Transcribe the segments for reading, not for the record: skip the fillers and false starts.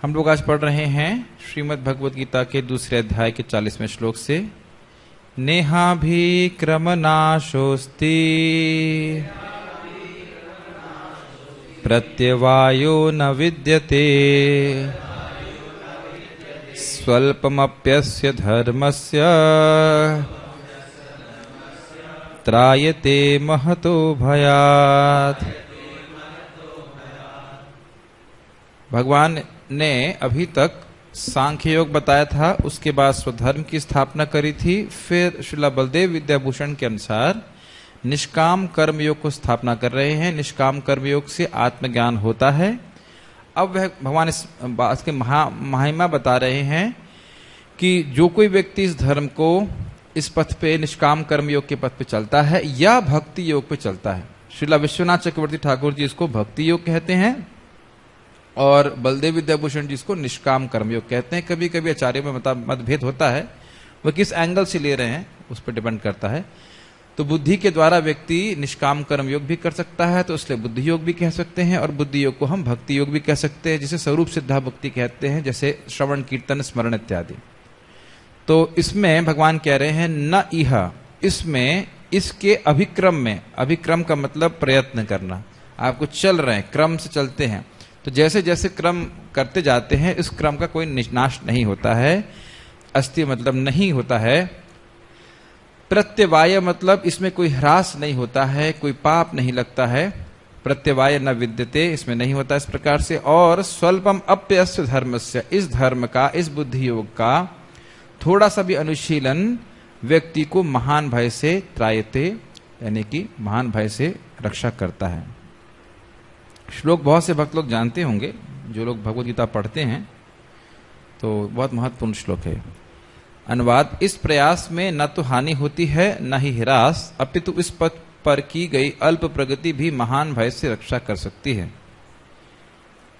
हम लोग आज पढ़ रहे हैं श्रीमद् भगवद गीता के दूसरे अध्याय के 40वें श्लोक से। नेहाभिक्रमनाशोस्ति प्रत्यवायो न विद्यते स्वल्पमप्यस्य धर्मस्य त्रायते महतो भयात्। भगवान ने अभी तक सांख्य योग बताया था, उसके बाद स्वधर्म की स्थापना करी थी, फिर श्रीला बलदेव विद्याभूषण के अनुसार निष्काम कर्म योग को स्थापना कर रहे हैं। निष्काम कर्म योग से आत्मज्ञान होता है। अब वह भगवान इस बात के महिमा बता रहे हैं कि जो कोई व्यक्ति इस धर्म को, इस पथ पे, निष्काम कर्म योग के पथ पे चलता है या भक्ति योग पे चलता है। श्रीला विश्वनाथ चक्रवर्ती ठाकुर जी इसको भक्ति योग कहते हैं और बलदेव विद्याभूषण जी इसको निष्काम कर्मयोग कहते हैं। कभी कभी आचार्यों में मतभेद होता है, वह किस एंगल से ले रहे हैं उस पर डिपेंड करता है। तो बुद्धि के द्वारा व्यक्ति निष्काम कर्मयोग भी कर सकता है, तो इसलिए बुद्धि योग भी कह सकते हैं, और बुद्धि योग को हम भक्ति योग भी कह सकते हैं, जिसे स्वरूप सिद्धा भक्ति कहते हैं, जैसे श्रवण कीर्तन स्मरण इत्यादि। तो इसमें भगवान कह रहे हैं न इह, इसमें इसके अभिक्रम में, अभिक्रम का मतलब प्रयत्न करना, आपको चल रहे हैं, क्रम से चलते हैं, तो जैसे जैसे क्रम करते जाते हैं इस क्रम का कोई नाश नहीं होता है। अस्ति मतलब नहीं होता है। प्रत्यवाय मतलब इसमें कोई ह्रास नहीं होता है, कोई पाप नहीं लगता है। प्रत्यवाय न विद्यते, इसमें नहीं होता इस प्रकार से। और स्वल्पम अप्यस्य धर्मस्य, इस धर्म का, इस बुद्धि योग का थोड़ा सा भी अनुशीलन व्यक्ति को महान भय से त्रायते, यानी कि महान भय से रक्षा करता है। श्लोक बहुत से भक्त लोग जानते होंगे, जो लोग भगवद गीता पढ़ते हैं, तो बहुत महत्वपूर्ण श्लोक है। अनुवाद, इस प्रयास में न तो हानि होती है न ही ह्रास, अपितु इस पथ पर की गई अल्प प्रगति भी महान भय से रक्षा कर सकती है।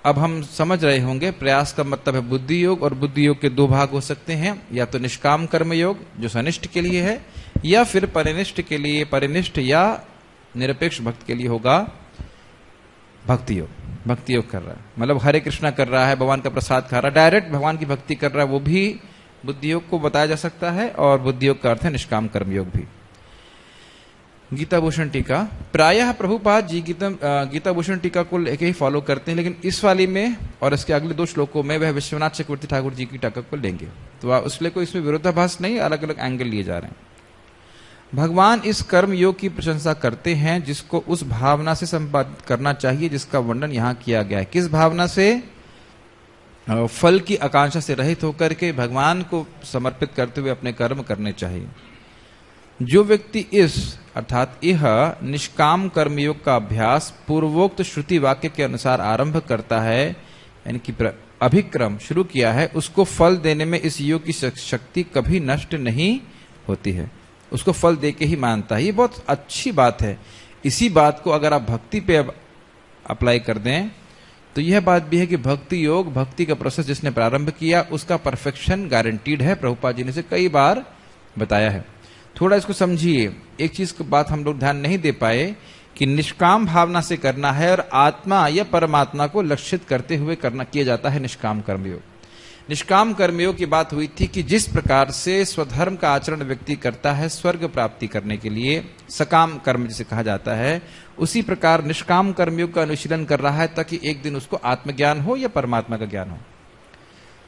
अब हम समझ रहे होंगे प्रयास का मतलब है बुद्धि योग, और बुद्धि योग के दो भाग हो सकते हैं, या तो निष्काम कर्म योग जो सनिष्ठ के लिए है, या फिर परिनिष्ठ के लिए, परिनिष्ठ या निरपेक्ष भक्त के लिए होगा भक्ति योग। भक्ति योग कर रहा है मतलब हरे कृष्णा कर रहा है, भगवान का प्रसाद खा रहा है, डायरेक्ट भगवान की भक्ति कर रहा है, वो भी बुद्धि योग को बताया जा सकता है। और बुद्धि योग का अर्थ है निष्काम कर्म योग भी। गीता भूषण टीका, प्रायः प्रभुपाद जी गीता भूषण टीका को लेके ही फॉलो करते हैं, लेकिन इस वाली में और इसके अगले दो श्लोकों में वह विश्वनाथ चक्रवर्ती ठाकुर जी की टीका को लेंगे, तो उसलिए कोई इसमें विरोधाभास नहीं, अलग अलग एंगल लिए जा रहे हैं। भगवान इस कर्म योग की प्रशंसा करते हैं जिसको उस भावना से संपादित करना चाहिए जिसका वर्णन यहाँ किया गया है। किस भावना से? फल की आकांक्षा से रहित होकर के भगवान को समर्पित करते हुए अपने कर्म करने चाहिए। जो व्यक्ति इस अर्थात यह निष्काम कर्मयोग का अभ्यास पूर्वोक्त श्रुति वाक्य के अनुसार आरंभ करता है, यानी कि अभिक्रम शुरू किया है, उसको फल देने में इस योग की शक्ति कभी नष्ट नहीं होती है, उसको फल दे के ही मानता है। ये बहुत अच्छी बात है। इसी बात को अगर आप भक्ति पे अप्लाई कर दें तो यह बात भी है कि भक्ति योग, भक्ति का प्रोसेस जिसने प्रारंभ किया उसका परफेक्शन गारंटीड है। प्रभुपाद जी ने इसे कई बार बताया है। थोड़ा इसको समझिए। एक चीज की बात हम लोग ध्यान नहीं दे पाए कि निष्काम भावना से करना है और आत्मा या परमात्मा को लक्षित करते हुए किया जाता है निष्काम कर्मयोग। निष्काम कर्मयोग की बात हुई थी कि जिस प्रकार से स्वधर्म का आचरण व्यक्ति करता है स्वर्ग प्राप्ति करने के लिए, सकाम कर्म जिसे कहा जाता है, उसी प्रकार निष्काम कर्मयोग का अनुशीलन कर रहा है ताकि एक दिन उसको आत्मज्ञान हो या परमात्मा का ज्ञान हो।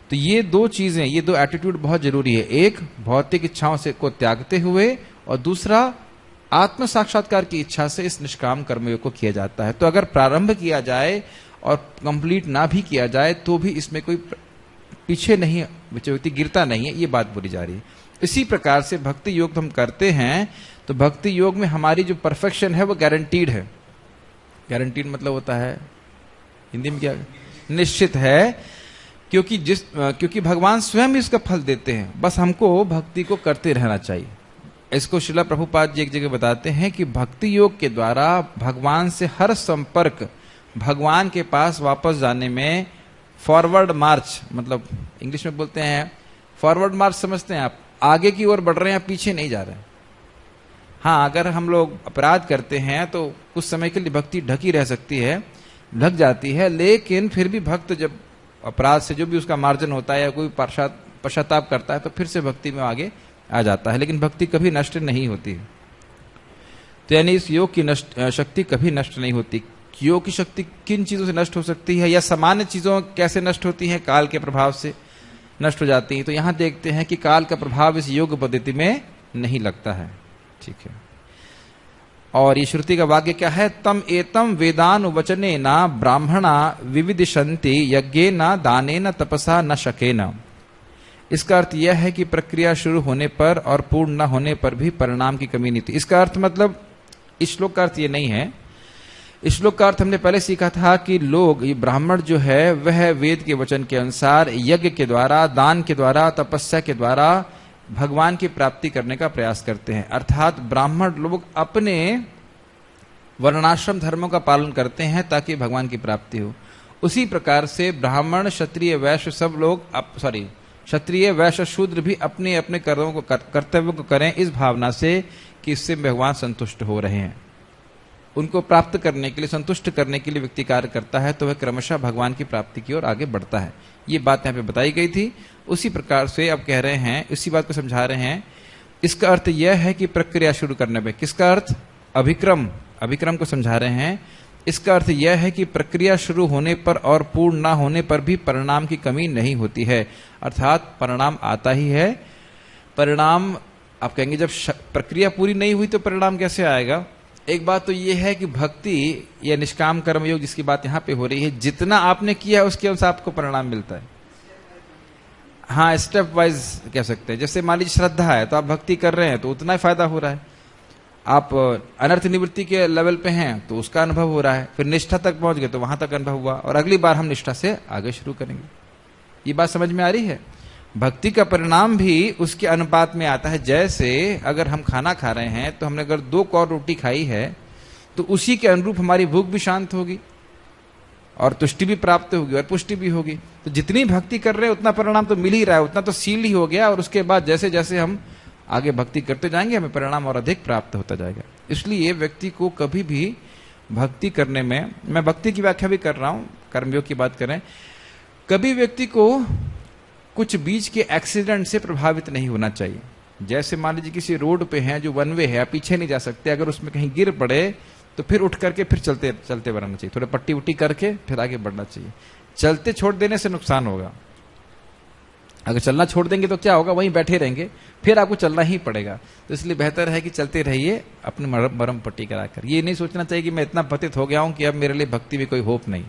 तो ये दो चीजें, ये दो एटीट्यूड बहुत जरूरी है। एक भौतिक इच्छाओं से को त्यागते हुए, और दूसरा आत्म साक्षात्कार की इच्छा से इस निष्काम कर्मयोग को किया जाता है। तो अगर प्रारंभ किया जाए और कंप्लीट ना भी किया जाए तो भी इसमें कोई पीछे नहीं, व्यक्ति गिरता नहीं है, ये बात बोली जा रही है। इसी प्रकार से भक्ति योग हम करते हैं तो भक्ति योग में हमारी जो परफेक्शन है वो गारंटीड है। गारंटीड मतलब होता है हिंदी में क्या? निश्चित है, क्योंकि भगवान स्वयं इसका फल देते हैं, बस हमको भक्ति को करते रहना चाहिए। इसको श्रीला प्रभुपाद जी एक जगह बताते हैं कि भक्ति योग के द्वारा भगवान से हर संपर्क, भगवान के पास वापस जाने में फॉरवर्ड मार्च, मतलब इंग्लिश में बोलते हैं फॉरवर्ड मार्च, समझते हैं आप? आगे की ओर बढ़ रहे हैं, पीछे नहीं जा रहे हैं। हाँ, अगर हम लोग अपराध करते हैं तो कुछ समय के लिए भक्ति ढकी रह सकती है, ढक जाती है, लेकिन फिर भी भक्त जब अपराध से जो भी उसका मार्जन होता है या कोई पश्चाताप करता है तो फिर से भक्ति में आगे आ जाता है, लेकिन भक्ति कभी नष्ट नहीं होती है। तो यानी इस योग की शक्ति कभी नष्ट नहीं होती। योग की शक्ति किन चीजों से नष्ट हो सकती है या सामान्य चीजों कैसे नष्ट होती हैं? काल के प्रभाव से नष्ट हो जाती हैं। तो यहां देखते हैं कि काल का प्रभाव इस योग पद्धति में नहीं लगता है। ठीक है, और ये श्रुति का वाक्य क्या है? तम एतम वेदानुवचने न ब्राह्मणा विविदिशन्ति यज्ञेन दानेन तपसा न शकेन। इसका अर्थ यह है कि प्रक्रिया शुरू होने पर और पूर्ण न होने पर भी परिणाम की कमी नहीं थी। इसका अर्थ मतलब इस श्लोक का अर्थ ये नहीं है। इस श्लोक का अर्थ हमने पहले सीखा था कि लोग, ये ब्राह्मण जो है वह वेद के वचन के अनुसार यज्ञ के द्वारा, दान के द्वारा, तपस्या के द्वारा भगवान की प्राप्ति करने का प्रयास करते हैं। अर्थात ब्राह्मण लोग अपने वर्णाश्रम धर्मों का पालन करते हैं ताकि भगवान की प्राप्ति हो। उसी प्रकार से ब्राह्मण, क्षत्रिय, वैश्य सब लोग क्षत्रिय, वैश्य, शूद्र भी अपने अपने कर्तव्यों को करें इस भावना से कि इससे भगवान संतुष्ट हो रहे हैं। उनको प्राप्त करने के लिए, संतुष्ट करने के लिए व्यक्ति कार्य करता है तो वह क्रमशः भगवान की प्राप्ति की ओर आगे बढ़ता है। ये बात यहाँ पे बताई गई थी। उसी प्रकार से अब कह रहे हैं, इसी बात को समझा रहे हैं। इसका अर्थ यह है कि प्रक्रिया शुरू करने पे, किसका अर्थ? अभिक्रम को समझा रहे हैं। इसका अर्थ यह है कि प्रक्रिया शुरू होने पर और पूर्ण ना होने पर भी परिणाम की कमी नहीं होती है। अर्थात परिणाम आता ही है। परिणाम आप कहेंगे जब प्रक्रिया पूरी नहीं हुई तो परिणाम कैसे आएगा? एक बात तो यह है कि भक्ति या निष्काम कर्मयोग जिसकी बात यहां पे हो रही है, जितना आपने किया है उसके अनुसार आपको परिणाम मिलता है। हाँ, स्टेप वाइज कह सकते हैं। जैसे मान लीजिए श्रद्धा है तो आप भक्ति कर रहे हैं तो उतना ही फायदा हो रहा है। आप अनर्थ निवृत्ति के लेवल पे हैं तो उसका अनुभव हो रहा है। फिर निष्ठा तक पहुंच गए तो वहां तक अनुभव हुआ और अगली बार हम निष्ठा से आगे शुरू करेंगे। ये बात समझ में आ रही है? भक्ति का परिणाम भी उसके अनुपात में आता है। जैसे अगर हम खाना खा रहे हैं तो हमने अगर 2 कौर रोटी खाई है तो उसी के अनुरूप हमारी भूख भी शांत होगी और तुष्टि भी प्राप्त होगी और पुष्टि भी होगी। तो जितनी भक्ति कर रहे हैं उतना परिणाम तो मिल ही रहा है, उतना तो सील ही हो गया। और उसके बाद जैसे जैसे हम आगे भक्ति करते जाएंगे हमें परिणाम और अधिक प्राप्त होता जाएगा। इसलिए व्यक्ति को कभी भी भक्ति करने में, मैं भक्ति की व्याख्या भी कर रहा हूं, कर्मयोग की बात करें, कभी व्यक्ति को कुछ बीच के एक्सीडेंट से प्रभावित नहीं होना चाहिए। जैसे मान लीजिए किसी रोड पे है जो वन वे है, आप पीछे नहीं जा सकते, अगर उसमें कहीं गिर पड़े तो फिर उठ करके फिर चलते बढ़ना चाहिए। थोड़ा पट्टी उट्टी करके फिर आगे बढ़ना चाहिए। चलते छोड़ देने से नुकसान होगा। अगर चलना छोड़ देंगे तो क्या होगा? वहीं बैठे रहेंगे, फिर आपको चलना ही पड़ेगा। तो इसलिए बेहतर है कि चलते रहिए अपनी मरम पट्टी कराकर। ये नहीं सोचना चाहिए कि मैं इतना पतित हो गया हूं कि अब मेरे लिए भक्ति में कोई होप नहीं।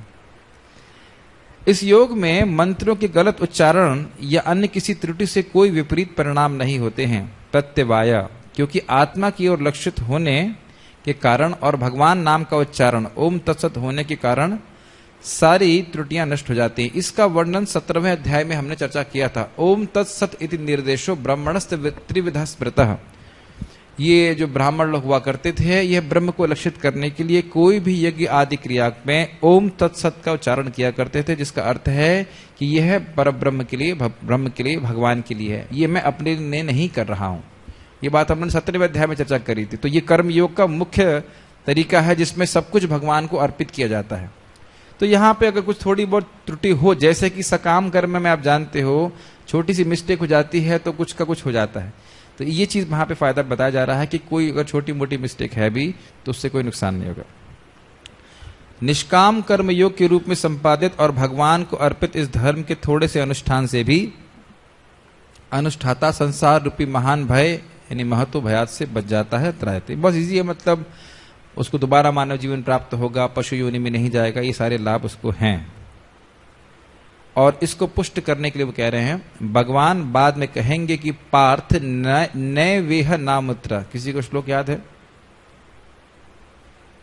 इस योग में मंत्रों के गलत उच्चारण या अन्य किसी त्रुटि से कोई विपरीत परिणाम नहीं होते हैं। प्रत्यवाय, क्योंकि आत्मा की ओर लक्षित होने के कारण और भगवान नाम का उच्चारण ओम तत्सत होने के कारण सारी त्रुटियां नष्ट हो जाती हैं। इसका वर्णन 17वें अध्याय में हमने चर्चा किया था। ओम तत्सत इति निर्देशो ब्रह्मणस्त त्रिविध स्मृतः। ये जो ब्राह्मण लोग हुआ करते थे, यह ब्रह्म को लक्षित करने के लिए कोई भी यज्ञ आदि क्रिया में ओम तत्सत का उच्चारण किया करते थे, जिसका अर्थ है कि यह पर ब्रह्म के लिए, भगवान के लिए है। ये मैं अपने लिए नहीं कर रहा हूं। ये बात हमने 17वें अध्याय में चर्चा करी थी। तो ये कर्म योग का मुख्य तरीका है जिसमें सब कुछ भगवान को अर्पित किया जाता है। तो यहाँ पे अगर कुछ थोड़ी बहुत त्रुटि हो, जैसे कि सकाम कर्म में आप जानते हो छोटी सी मिस्टेक हो जाती है तो कुछ का कुछ हो जाता है। तो ये चीज वहां पे फायदा बताया जा रहा है कि कोई अगर छोटी मोटी मिस्टेक है भी तो उससे कोई नुकसान नहीं होगा। निष्काम कर्म योग के रूप में संपादित और भगवान को अर्पित इस धर्म के थोड़े से अनुष्ठान से भी अनुष्ठाता संसार रूपी महान भय यानी महत्व भयात से बच जाता है, त्रायते। बस इजी है, मतलब उसको दोबारा मानव जीवन प्राप्त होगा, पशु योनि में नहीं जाएगा, ये सारे लाभ उसको हैं। और इसको पुष्ट करने के लिए वो कह रहे हैं, भगवान बाद में कहेंगे कि पार्थ नैवेह नामुत्रा। किसी को श्लोक याद है?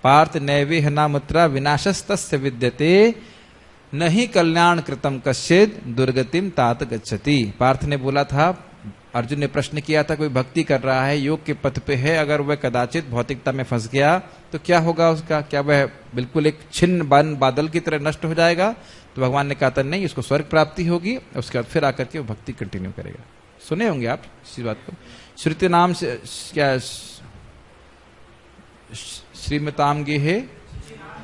पार्थ नैवेह नामुत्रा विनाशस्तस्य विद्यते नहीं कल्याण कृतम कश्चिद दुर्गतिम तात गच्छति। पार्थ ने बोला था, अर्जुन ने प्रश्न किया था, कोई भक्ति कर रहा है, योग के पथ पे है, अगर वह कदाचित भौतिकता में फंस गया तो क्या होगा उसका? क्या वह बिल्कुल एक छिन्न बादल की तरह नष्ट हो जाएगा? तो भगवान ने कहा था नहीं, उसको स्वर्ग प्राप्ति होगी, उसके बाद फिर आकर के वो भक्ति कंटिन्यू करेगा। सुने होंगे आप इसी बात को। श्रुति नाम से क्या श्रीमताम गेहे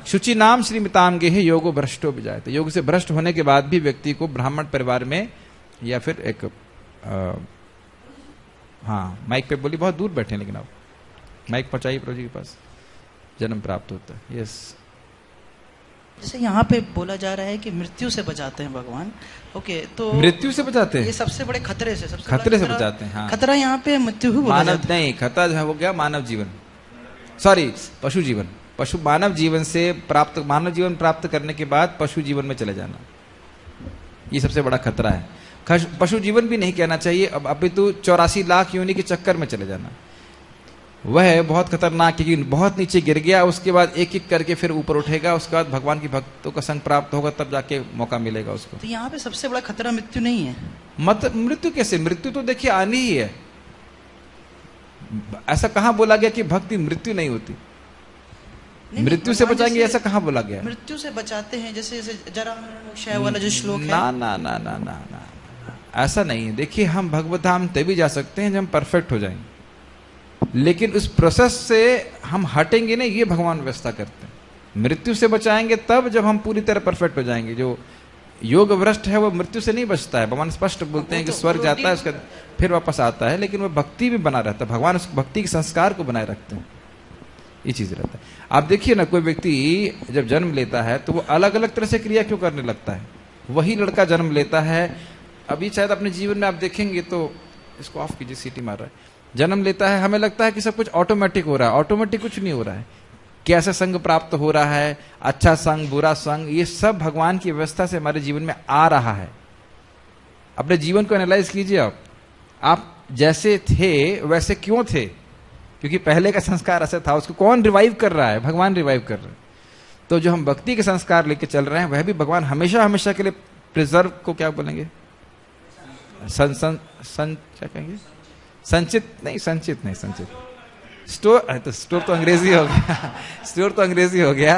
शुचि नाम श्रीमिताम गेह योगो भ्रष्टो विजायते। योग से भ्रष्ट होने के बाद भी व्यक्ति को ब्राह्मण परिवार में या फिर एक हाँ माइक पे बोली, बहुत दूर बैठे हैं लेकिन आप माइक पहुंचाइए प्रभु जी के पास, जन्म प्राप्त होता है। यस, जैसे यहाँ पे बोला जा रहा है कि मृत्यु से बचाते हैं भगवान। ओके, तो मृत्यु से बचाते हैं, ये सबसे बड़े खतरे से, सबसे खतरे से बचाते हैं। हाँ, खतरा यहाँ पे मृत्यु ही बोला मानव जाता है। नहीं, खतरा जो हो गया मानव जीवन, सॉरी पशु जीवन। पशु मानव जीवन से प्राप्त, मानव जीवन प्राप्त करने के बाद पशु जीवन में चले जाना, ये सबसे बड़ा खतरा है। पशु जीवन भी नहीं कहना चाहिए, अब अभी तो 84 लाख योनि के चक्कर में चले जाना, वह बहुत खतरनाक, क्योंकि बहुत नीचे गिर गया, उसके बाद एक एक करके फिर ऊपर उठेगा, उसके बाद भगवान की भक्तों का संग प्राप्त होगा, तब जाके मौका मिलेगा उसको। तो यहाँ पे सबसे बड़ा खतरा मृत्यु नहीं है। मत मृत्यु कैसे? मृत्यु तो देखिए आनी ही है। ऐसा कहाँ बोला गया कि भक्ति मृत्यु नहीं होती? मृत्यु से बचाएंगे ऐसा कहाँ बोला गया? मृत्यु से बचाते हैं, जैसे जरा क्षय वाला जो श्लोक है। ना ना ना ना ना ना, ऐसा नहीं है। देखिए, हम भगवत धाम तभी जा सकते हैं जब हम परफेक्ट हो जाएंगे, लेकिन उस प्रोसेस से हम हटेंगे नहीं, ये भगवान व्यवस्था करते हैं। मृत्यु से बचाएंगे तब जब हम पूरी तरह परफेक्ट हो जाएंगे। जो योग भ्रष्ट है वो मृत्यु से नहीं बचता है। भगवान स्पष्ट बोलते हैं कि स्वर्ग जाता है, उसका फिर वापस आता है, लेकिन वो भक्ति में बना रहता है। भगवान उस भक्ति के संस्कार को बनाए रखते हैं, ये चीज रहता है। आप देखिए ना, कोई व्यक्ति जब जन्म लेता है तो वो अलग अलग तरह से क्रिया क्यों करने लगता है? वही लड़का जन्म लेता है, अभी शायद अपने जीवन में आप देखेंगे तो, इसको ऑफ कीजिए, सीटी मार रहा है, जन्म लेता है, हमें लगता है कि सब कुछ ऑटोमेटिक हो रहा है। ऑटोमेटिक कुछ नहीं हो रहा है। कैसा संग प्राप्त हो रहा है, अच्छा संग, बुरा संग, ये सब भगवान की व्यवस्था से हमारे जीवन में आ रहा है। अपने जीवन को एनालाइज कीजिए। आप जैसे थे वैसे क्यों थे? क्योंकि पहले का संस्कार ऐसा था। उसको कौन रिवाइव कर रहा है? भगवान रिवाइव कर रहे हैं। तो जो हम भक्ति के संस्कार लेके चल रहे हैं, वह भी भगवान हमेशा हमेशा के लिए प्रिजर्व को क्या बोलेंगे, क्या कहेंगे, संचित नहीं, संचित नहीं, संचित स्टोर, तो स्टोर तो अंग्रेजी हो गया स्टोर तो अंग्रेजी हो गया,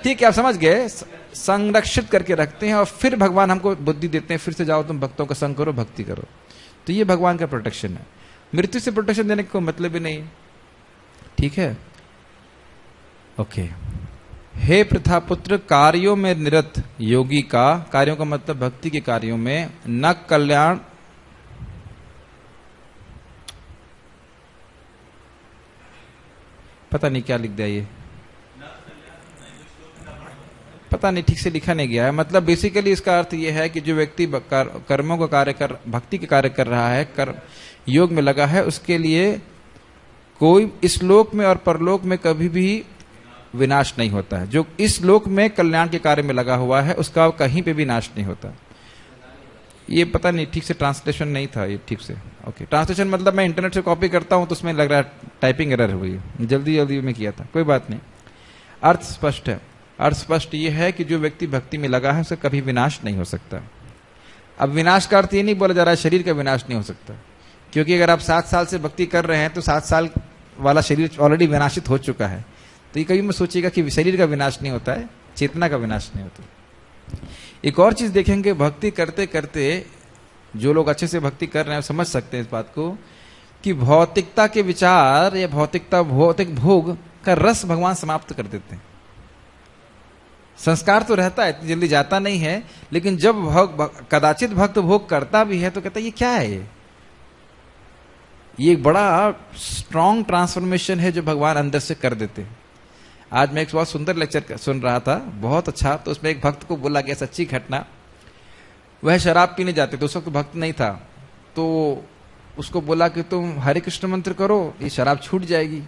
ठीक है, आप समझ गए। संरक्षित करके रखते हैं और फिर भगवान हमको बुद्धि देते हैं, फिर से जाओ तुम भक्तों का संग करो, भक्ति करो। तो ये भगवान का प्रोटेक्शन है। मृत्यु से प्रोटेक्शन देने का कोई मतलब ही नहीं, ठीक है। ओके। हे प्रथा पुत्र, कार्यों में निरत योगी का, कार्यों का मतलब भक्ति के कार्यों में, न कल्याण, पता नहीं क्या लिख दिया ये, पता नहीं, ठीक से लिखा नहीं गया है। मतलब बेसिकली इसका अर्थ ये है कि जो व्यक्ति कर्मों का कार्य कर, भक्ति के कार्य कर रहा है, कर्म योग में लगा है, उसके लिए कोई इस लोक में और परलोक में कभी भी विनाश नहीं होता है। जो इस लोक में कल्याण के कार्य में लगा हुआ है, उसका कहीं पे भी नाश नहीं होता। ये पता नहीं, ठीक से ट्रांसलेशन नहीं था ये ठीक से। ओके, ट्रांसलेशन मतलब मैं इंटरनेट से कॉपी करता हूं तो उसमें लग रहा है टाइपिंग एरर हुई, जल्दी जल्दी में किया था, कोई बात नहीं। अर्थ स्पष्ट है। अर्थ स्पष्ट ये है कि जो व्यक्ति भक्ति में लगा है उसका कभी विनाश नहीं हो सकता। अब विनाश का अर्थ ये नहीं बोला जा रहा है शरीर का विनाश नहीं हो सकता, क्योंकि अगर आप 7 साल से भक्ति कर रहे हैं तो 7 साल वाला शरीर ऑलरेडी विनाशित हो चुका है। तो ये कभी मत सोचिएगा कि शरीर का विनाश नहीं होता है, चेतना का विनाश नहीं होता। एक और चीज देखेंगे, भक्ति करते करते जो लोग अच्छे से भक्ति कर रहे हैं समझ सकते हैं इस बात को कि भौतिकता के विचार या भौतिक भोग का रस भगवान समाप्त कर देते हैं। संस्कार तो रहता है, इतनी जल्दी जाता नहीं है, लेकिन जब कदाचित भक्त भोग करता भी है तो कहता है ये क्या है, ये एक बड़ा स्ट्रॉन्ग ट्रांसफॉर्मेशन है जो भगवान अंदर से कर देते हैं। आज मैं एक बहुत सुंदर लेक्चर सुन रहा था, बहुत अच्छा। तो उसमें एक भक्त को बोला गया, सच्ची घटना, वह शराब पीने जाते थे, उस वक्त भक्त नहीं था, तो उसको बोला कि तुम हरे कृष्ण मंत्र करो, ये शराब छूट जाएगी।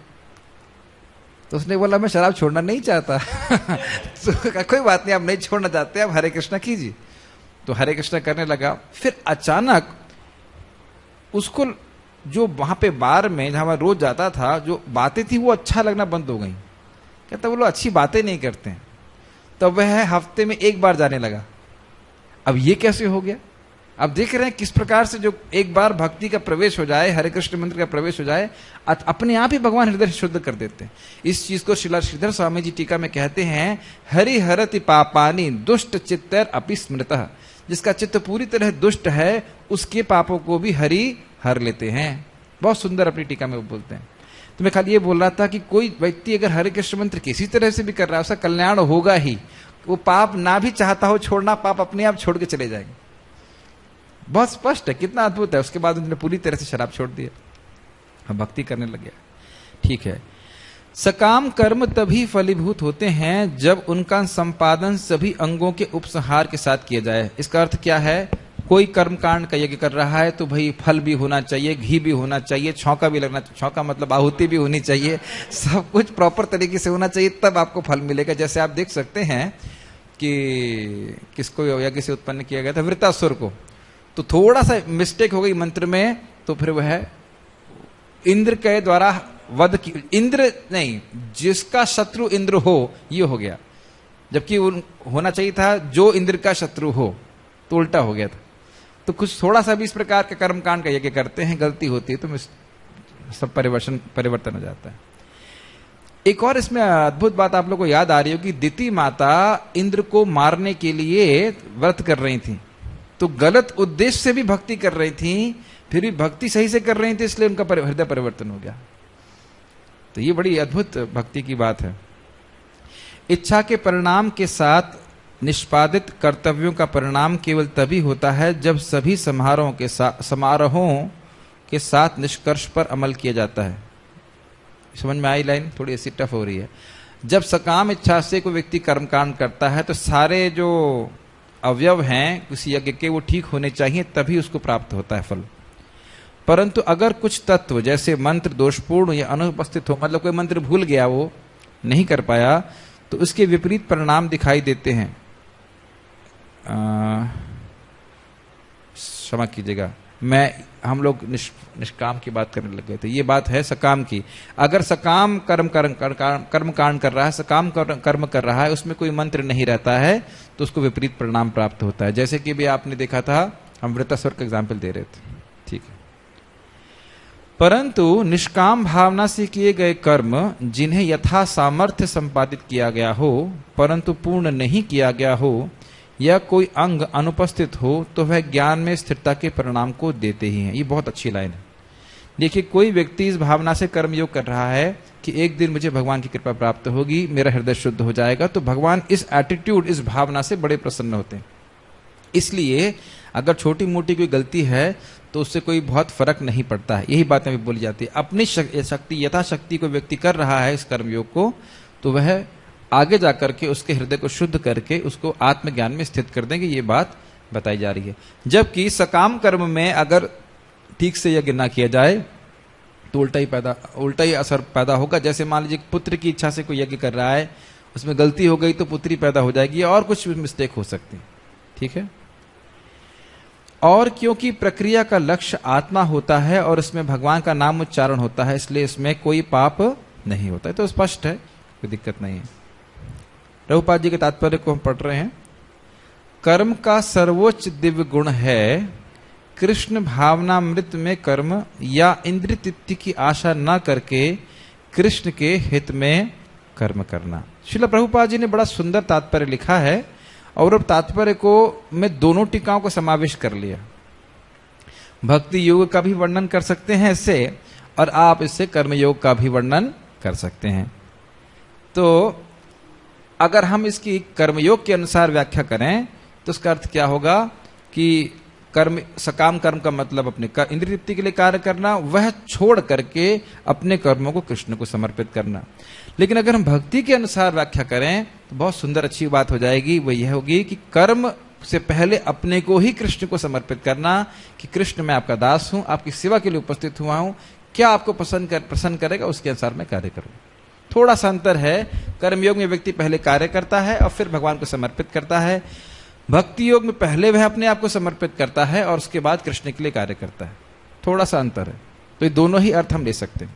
तो उसने बोला मैं शराब छोड़ना नहीं चाहता तो कोई बात नहीं, आप नहीं छोड़ना चाहते, आप हरे कृष्ण कीजिए। तो हरे कृष्ण करने लगा। फिर अचानक उसको जो वहां पे बार में जहां रोज जाता था, जो बातें थी वो अच्छा लगना बंद हो गई। कहता वो लोग अच्छी बातें नहीं करते हैं। तो वह हफ्ते में 1 बार जाने लगा। अब ये कैसे हो गया? अब देख रहे हैं किस प्रकार से जो एक बार भक्ति का प्रवेश हो जाए, हरे कृष्ण मंत्र का प्रवेश हो जाए, अपने आप ही भगवान हृदय शुद्ध कर देते हैं। इस चीज को श्रीला श्रीधर स्वामी जी टीका में कहते हैं, हरि हरति पापानि दुष्ट चित्तर अपि स्मृतः। जिसका चित्त पूरी तरह दुष्ट है, उसके पापों को भी हरि हर लेते हैं। बहुत सुंदर अपनी टीका में वो बोलते हैं। तो मैं खाली ये बोल रहा था कि कोई व्यक्ति अगर हरे कृष्ण मंत्र किसी तरह से भी कर रहा है, उसका कल्याण होगा ही। वो पाप ना भी चाहता हो छोड़ना, पाप अपने आप छोड़ के चले जाएंगे। बहुत स्पष्ट है, कितना अद्भुत है। उसके बाद उन्होंने पूरी तरह से शराब छोड़ दिया, अब भक्ति करने लग गया। ठीक है, सकाम कर्म तभी फलीभूत होते हैं जब उनका संपादन सभी अंगों के उपसंहार के साथ किया जाए। इसका अर्थ क्या है? कोई कर्मकांड का यज्ञ कर रहा है तो भाई फल भी होना चाहिए, घी भी होना चाहिए, छौंका भी लगना, छौंका मतलब आहुति भी होनी चाहिए, सब कुछ प्रॉपर तरीके से होना चाहिए, तब आपको फल मिलेगा। जैसे आप देख सकते हैं कि किसको यज्ञ से उत्पन्न किया गया था, वृत्तासुर को, तो थोड़ा सा मिस्टेक हो गई मंत्र में, तो फिर वह इंद्र के द्वारा वध की, इंद्र नहीं, जिसका शत्रु इंद्र हो, ये हो गया, जबकि होना चाहिए था जो इंद्र का शत्रु हो, तो उल्टा हो गया था। तो कुछ थोड़ा सा भी इस प्रकार के कर्मकांड का यज्ञ करते हैं, गलती होती है तो सब परिवर्तन हो जाता है। एक और इसमें अद्भुत बात आप लोग को याद आ रही होगी, दिति माता इंद्र को मारने के लिए व्रत कर रही थी, तो गलत उद्देश्य से भी भक्ति कर रही थी, फिर भी भक्ति सही से कर रही थी, इसलिए उनका हृदय परिवर्तन हो गया। तो ये बड़ी अद्भुत भक्ति की बात है। इच्छा के परिणाम के साथ निष्पादित कर्तव्यों का परिणाम केवल तभी होता है जब सभी समारोहों के साथ निष्कर्ष पर अमल किया जाता है। समझ में आई लाइन? थोड़ी ऐसी टफ हो रही है। जब सकाम इच्छा से कोई व्यक्ति कर्मकांड करता है तो सारे जो अवयव हैं किसी यज्ञ के वो ठीक होने चाहिए, तभी उसको प्राप्त होता है फल। परंतु अगर कुछ तत्व जैसे मंत्र दोषपूर्ण या अनुपस्थित हो, मतलब कोई मंत्र भूल गया, वो नहीं कर पाया, तो उसके विपरीत परिणाम दिखाई देते हैं। क्षमा कीजिएगा, हम लोग निष्काम की बात करने लग गए थे। ये बात है सकाम की। अगर सकाम कर्म कांड कर रहा है, सकाम कर्म कर रहा है, उसमें कोई मंत्र नहीं रहता है, तो उसको विपरीत परिणाम प्राप्त होता है। जैसे कि भी आपने देखा था, हम वृत्तासुर का एग्जाम्पल दे रहे थे। ठीक है, परंतु निष्काम भावना से किए गए कर्म जिन्हें यथा सामर्थ्य संपादित किया गया हो परंतु पूर्ण नहीं किया गया हो, या कोई अंग अनुपस्थित हो, तो वह ज्ञान में स्थिरता के परिणाम को देते ही हैं। ये बहुत अच्छी लाइन है। देखिए, कोई व्यक्ति इस भावना से कर्मयोग कर रहा है कि एक दिन मुझे भगवान की कृपा प्राप्त होगी, मेरा हृदय शुद्ध हो जाएगा, तो भगवान इस एटीट्यूड, इस भावना से बड़े प्रसन्न होते हैं। इसलिए अगर छोटी मोटी कोई गलती है तो उससे कोई बहुत फर्क नहीं पड़ता है। यही बातें भी बोली जाती है। अपनी शक्ति, यथाशक्ति को व्यक्ति कर रहा है इस कर्मयोग को, तो वह आगे जाकर के उसके हृदय को शुद्ध करके उसको आत्मज्ञान में स्थित कर देंगे। ये बात बताई जा रही है। जबकि सकाम कर्म में अगर ठीक से यज्ञ ना किया जाए तो उल्टा ही असर पैदा होगा। जैसे मान लीजिए पुत्र की इच्छा से कोई यज्ञ कर रहा है, उसमें गलती हो गई तो पुत्री पैदा हो जाएगी, और कुछ मिस्टेक हो सकती है। ठीक है, और क्योंकि प्रक्रिया का लक्ष्य आत्मा होता है और इसमें भगवान का नाम उच्चारण होता है, इसलिए इसमें कोई पाप नहीं होता है। तो स्पष्ट है, कोई दिक्कत नहीं है। प्रभुपाद जी के तात्पर्य को हम पढ़ रहे हैं। कर्म का सर्वोच्च दिव्य गुण है कृष्ण भावनामृत में कर्म या इंद्रिय तृप्ति की आशा न करके कृष्ण के हित में कर्म करना। श्रील प्रभुपाद जी ने बड़ा सुंदर तात्पर्य लिखा है, और अब तात्पर्य को मैं दोनों टीकाओं को समावेश कर लिया। भक्ति योग का भी वर्णन कर सकते हैं इससे, और आप इससे कर्मयोग का भी वर्णन कर सकते हैं। तो अगर हम इसकी कर्मयोग के अनुसार व्याख्या करें तो उसका अर्थ क्या होगा कि सकाम कर्म का मतलब अपने इंद्रिय तृप्ति के लिए कार्य करना, वह छोड़ करके अपने कर्मों को कृष्ण को समर्पित करना। लेकिन अगर हम भक्ति के अनुसार व्याख्या करें तो बहुत सुंदर अच्छी बात हो जाएगी। वो यह होगी कि कर्म से पहले अपने को ही कृष्ण को समर्पित करना, कि कृष्ण मैं आपका दास हूं, आपकी सेवा के लिए उपस्थित हुआ हूं, क्या आपको प्रसन्न करेगा उसके अनुसार मैं कार्य करूं। थोड़ा सा अंतर है। कर्मयोग में व्यक्ति पहले कार्य करता है और फिर भगवान को समर्पित करता है। भक्ति योग में पहले वह अपने आप को समर्पित करता है और उसके बाद कृष्ण के लिए कार्य करता है। थोड़ा सा अंतर है। तो ये दोनों ही अर्थ हम ले सकते हैं।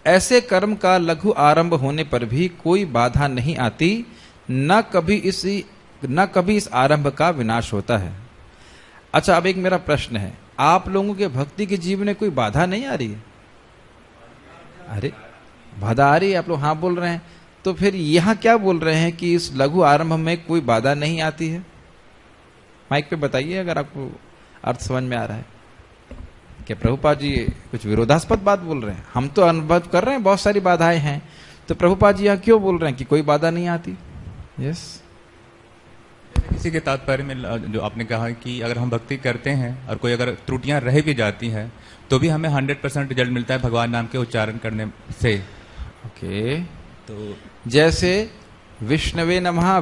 ऐसे कर्म का लघु आरंभ होने पर भी कोई बाधा नहीं आती, न कभी इस आरंभ का विनाश होता है। अच्छा, अब एक मेरा प्रश्न है, आप लोगों के भक्ति के जीवन में कोई बाधा नहीं आ रही है? अरे बाधा आ रही है, आप लोग हाँ बोल रहे हैं। तो फिर यहां क्या बोल रहे हैं कि इस लघु आरंभ में कोई बाधा नहीं आती है? माइक पे बताइए अगर आपको अर्थ समझ में आ रहा है। क्या प्रभुपाद जी कुछ विरोधास्पद बात बोल रहे हैं? हम तो अनुभव कर रहे हैं बहुत सारी बाधाएं हैं, तो प्रभुपाद जी यहाँ क्यों बोल रहे हैं कि कोई बाधा नहीं आती? यस, इसी के तात्पर्य में जो आपने कहा कि अगर हम भक्ति करते हैं और कोई अगर त्रुटियां रह भी जाती हैं तो भी हमें 100% रिजल्ट मिलता है भगवान नाम के उच्चारण करने से। ओके। तो जैसे विष्णवे नमः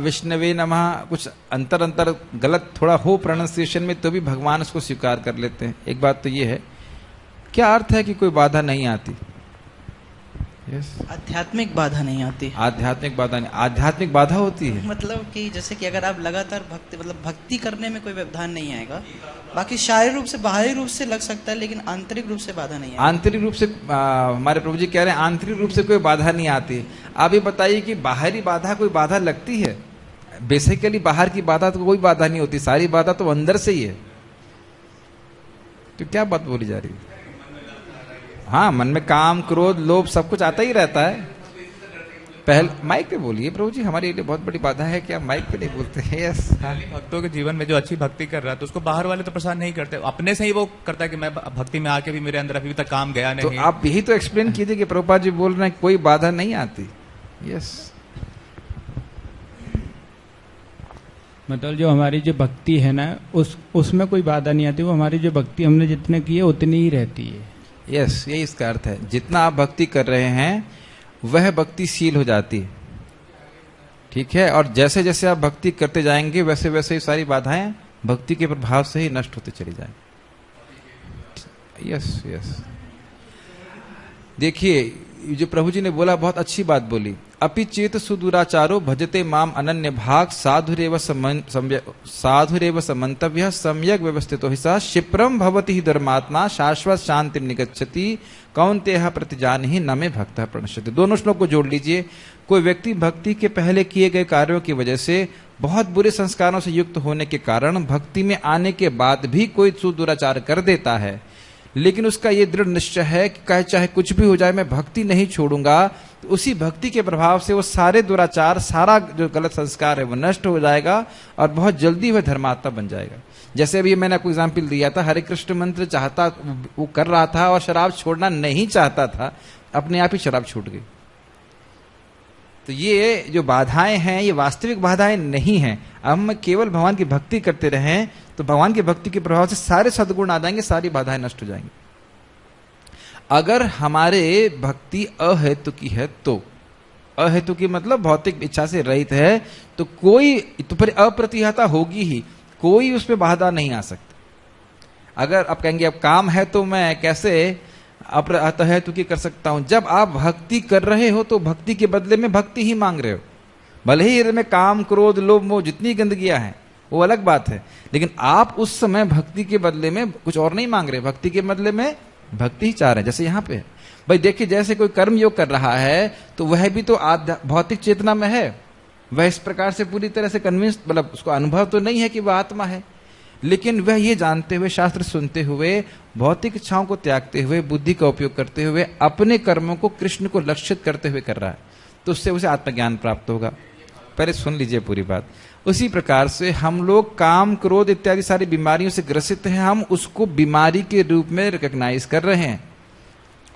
कुछ अंतर गलत थोड़ा हो प्रोनाउंसिएशन में तो भी भगवान उसको स्वीकार कर लेते हैं। एक बात तो ये है, क्या अर्थ है कि कोई बाधा नहीं आती? यस, आध्यात्मिक बाधा नहीं आती। आध्यात्मिक बाधा नहीं, आध्यात्मिक बाधा होती है। मतलब कि जैसे कि अगर आप लगातार भक्ति करने में कोई व्यवधान नहीं आएगा, बाकी शारीरिक रूप से बाहरी रूप से लग सकता है, लेकिन आंतरिक रूप से बाधा नहीं आएगी। आंतरिक रूप से हमारे प्रभु जी कह रहे हैं आंतरिक रूप से कोई बाधा नहीं आती। आप ये बताइए कि बाहरी बाधा कोई बाधा लगती है? बेसिकली बाहर की बाधा तो कोई बाधा नहीं होती, सारी बाधा तो अंदर से ही है। तो क्या बात बोली जा रही है? हाँ, मन में काम क्रोध लोभ सब कुछ आता ही रहता है। पहले माइक पे बोलिए प्रभु जी, हमारे लिए बहुत बड़ी बाधा है कि आप माइक पे नहीं बोलते हैं। यस, भक्तों के जीवन में जो अच्छी भक्ति कर रहा है तो उसको बाहर वाले तो परेशान नहीं करते, अपने से ही वो करता है कि मैं भक्ति में आके भी मेरे अंदर अभी तक काम गया नहीं। तो आप यही तो एक्सप्लेन कीजिए कि प्रभुपाद जी बोल रहे हैं कोई बाधा नहीं आती। यस, मतलब जो हमारी जो भक्ति है ना उसमें कोई बाधा नहीं आती, वो हमारी जो भक्ति हमने जितने की है उतनी ही रहती है। यस, यही इसका अर्थ है। जितना आप भक्ति कर रहे हैं वह भक्तिशील हो जाती है, ठीक है। और जैसे जैसे आप भक्ति करते जाएंगे वैसे वैसे ही सारी बाधाएं भक्ति के प्रभाव से ही नष्ट होते चली जाएंगी। यस यस, देखिए जो प्रभु जी ने बोला बहुत अच्छी बात बोली। अपि चेत सुदुराचारो भजते माम अनन्य भाग साधुरेव समन्तव्य सम्यक व्यवस्थितो हि स क्षिप्रम भवति हि धर्मात्मा शाश्वत शांति निगच्छति कौन्तेह प्रतिजानिहि न मे भक्तः प्रणश्यति। दोनों श्लोक को जोड़ लीजिए। कोई व्यक्ति भक्ति के पहले किए गए कार्यों की वजह से बहुत बुरे संस्कारों से युक्त होने के कारण भक्ति में आने के बाद भी कोई सुदुराचार कर देता है, लेकिन उसका ये दृढ़ निश्चय है कि चाहे कुछ भी हो जाए मैं भक्ति नहीं छोड़ूंगा, तो उसी भक्ति के प्रभाव से वो सारे दुराचार, सारा जो गलत संस्कार है वो नष्ट हो जाएगा और बहुत जल्दी वह धर्मात्मा बन जाएगा। जैसे अभी मैंने आपको एग्जाम्पल दिया था, हरे कृष्ण मंत्र चाहता वो कर रहा था और शराब छोड़ना नहीं चाहता था, अपने आप ही शराब छूट गई। तो ये जो बाधाएं हैं ये वास्तविक बाधाएं नहीं हैं। हम केवल भगवान की भक्ति करते रहें तो भगवान की भक्ति के प्रभाव से सारे सद्गुण आ जाएंगे, सारी बाधाएं नष्ट हो जाएंगी। अगर हमारे भक्ति अहेतुकी है तो, अहेतुकी मतलब भौतिक इच्छा से रहित है, तो कोई तो फिर अप्रतिहता होगी ही, कोई उसमें बाधा नहीं आ सकती। अगर आप कहेंगे अब काम है तो मैं कैसे अहेतुकी कर सकता हूं, जब आप भक्ति कर रहे हो तो भक्ति के बदले में भक्ति ही मांग रहे हो। भले ही हृदय में काम क्रोध लोभ मोह जितनी गंदगियां हैं वो अलग बात है, लेकिन आप उस समय भक्ति के बदले में कुछ और नहीं मांग रहे, भक्ति के बदले में भक्ति ही चाह रहे हैं। जैसे यहाँ पे भाई देखिए, जैसे कोई कर्म योग कर रहा है तो वह भी तो भौतिक चेतना में है, वह इस प्रकार से पूरी तरह से कन्विंस, मतलब उसको अनुभव तो नहीं है कि वह आत्मा है, लेकिन वह ये जानते हुए, शास्त्र सुनते हुए, भौतिक इच्छाओं को त्यागते हुए, बुद्धि का उपयोग करते हुए अपने कर्मों को कृष्ण को लक्षित करते हुए कर रहा है, तो उससे उसे आत्मज्ञान प्राप्त होगा। पहले सुन लीजिए पूरी बात। उसी प्रकार से हम लोग काम क्रोध इत्यादि सारी बीमारियों से ग्रसित हैं, हम उसको बीमारी के रूप में रिकॉग्नाइज कर रहे हैं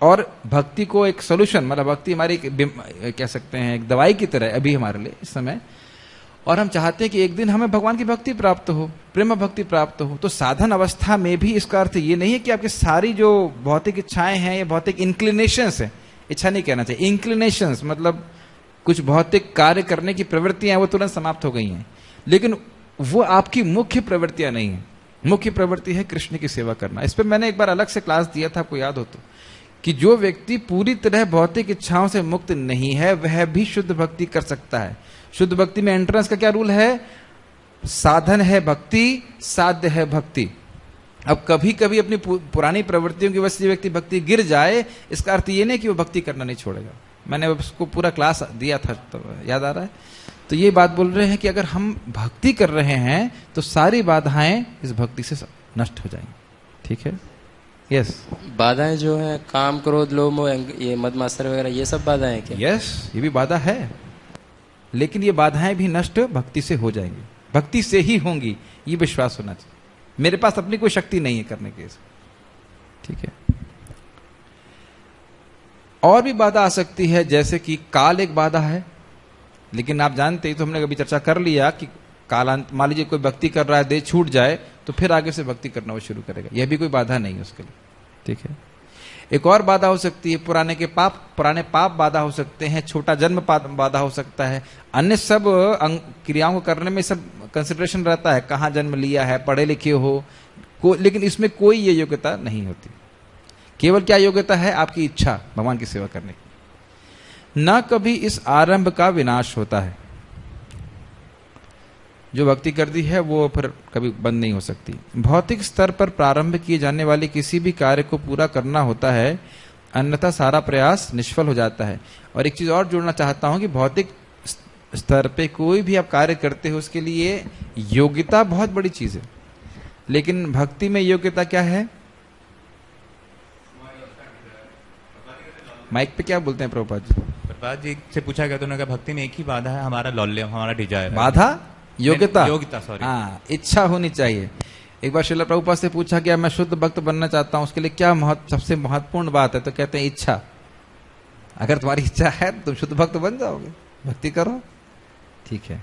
और भक्ति को एक सोल्यूशन, मतलब भक्ति हमारी कह सकते हैं एक दवाई की तरह अभी हमारे लिए इस समय, और हम चाहते हैं कि एक दिन हमें भगवान की भक्ति प्राप्त हो, प्रेम भक्ति प्राप्त हो। तो साधन अवस्था में भी इसका अर्थ ये नहीं है कि आपकी सारी जो भौतिक इच्छाएं हैं या भौतिक इंक्लिनेशंस है, इच्छा नहीं कहना चाहिए, इंक्लिनेशंस मतलब कुछ भौतिक कार्य करने की प्रवृत्तियां वो तुरंत समाप्त हो गई हैं, लेकिन वो आपकी मुख्य प्रवृत्तियां नहीं है। मुख्य प्रवृत्ति है कृष्ण की सेवा करना। इस पर मैंने एक बार अलग से क्लास दिया था, आपको याद हो तो, कि जो व्यक्ति पूरी तरह भौतिक इच्छाओं से मुक्त नहीं है वह भी शुद्ध भक्ति कर सकता है। शुद्ध भक्ति में एंट्रेंस का क्या रूल है? साधन है भक्ति, साध्य है भक्ति। अब कभी कभी अपनी पुरानी प्रवृत्तियों की वजह से व्यक्ति भक्ति गिर जाए, इसका अर्थ ये नहीं कि वो भक्ति करना नहीं छोड़ेगा। मैंने उसको पूरा क्लास दिया था, तो याद आ रहा है। तो ये बात बोल रहे हैं कि अगर हम भक्ति कर रहे हैं तो सारी बाधाएं इस भक्ति से नष्ट हो जाएंगी। ठीक है? यस। बाधाएं जो है काम क्रोध लोभ मोह, ये मद मात्सर्य वगैरह, ये सब बाधाएं क्या? यस, ये भी बाधा है, लेकिन ये बाधाएं भी नष्ट भक्ति से हो जाएंगी, भक्ति से ही होंगी, ये विश्वास होना चाहिए। मेरे पास अपनी कोई शक्ति नहीं है करने के। ठीक है। और भी बाधा आ सकती है, जैसे कि काल एक बाधा है, लेकिन आप जानते ही तो हमने कभी चर्चा कर लिया कि कालांत, मान लीजिए कोई भक्ति कर रहा है, देह छूट जाए तो फिर आगे से भक्ति करना वो शुरू करेगा, यह भी कोई बाधा नहीं है उसके लिए, ठीक है। एक और बाधा हो सकती है पुराने पाप बाधा हो सकते हैं, छोटा जन्म बाधा हो सकता है, अन्य सब क्रियाओं को करने में सब कंसिडरेशन रहता है, कहाँ जन्म लिया है, पढ़े लिखे हो, लेकिन इसमें कोई ये योग्यता नहीं होती। केवल क्या योग्यता है? आपकी इच्छा भगवान की सेवा करने की। न कभी इस आरंभ का विनाश होता है, जो भक्ति करती है वो फिर कभी बंद नहीं हो सकती। भौतिक स्तर पर प्रारंभ किए जाने वाले किसी भी कार्य को पूरा करना होता है, अन्यथा सारा प्रयास निष्फल हो जाता है। और एक चीज और जोड़ना चाहता हूं कि भौतिक स्तर पे कोई भी आप कार्य करते हो उसके लिए योग्यता बहुत बड़ी चीज है, लेकिन भक्ति में योग्यता क्या है? माइक पे क्या बोलते हैं प्रभुपाद जी? प्रभुपाद जी से पूछा गया तो उन्होंने कहा भक्ति में एक ही बाधा है, हमारा लौल्य, हमारा डिजायर। बाधा? योग्यता सॉरी, हाँ, इच्छा होनी चाहिए। एक बार श्रील प्रभुपाद से पूछा गया मैं शुद्ध भक्त बनना चाहता हूं, उसके लिए क्या सबसे महत्वपूर्ण बात है? तो कहते हैं इच्छा। अगर तुम्हारी इच्छा है तो तुम शुद्ध भक्त बन जाओगे, भक्ति करो, ठीक है।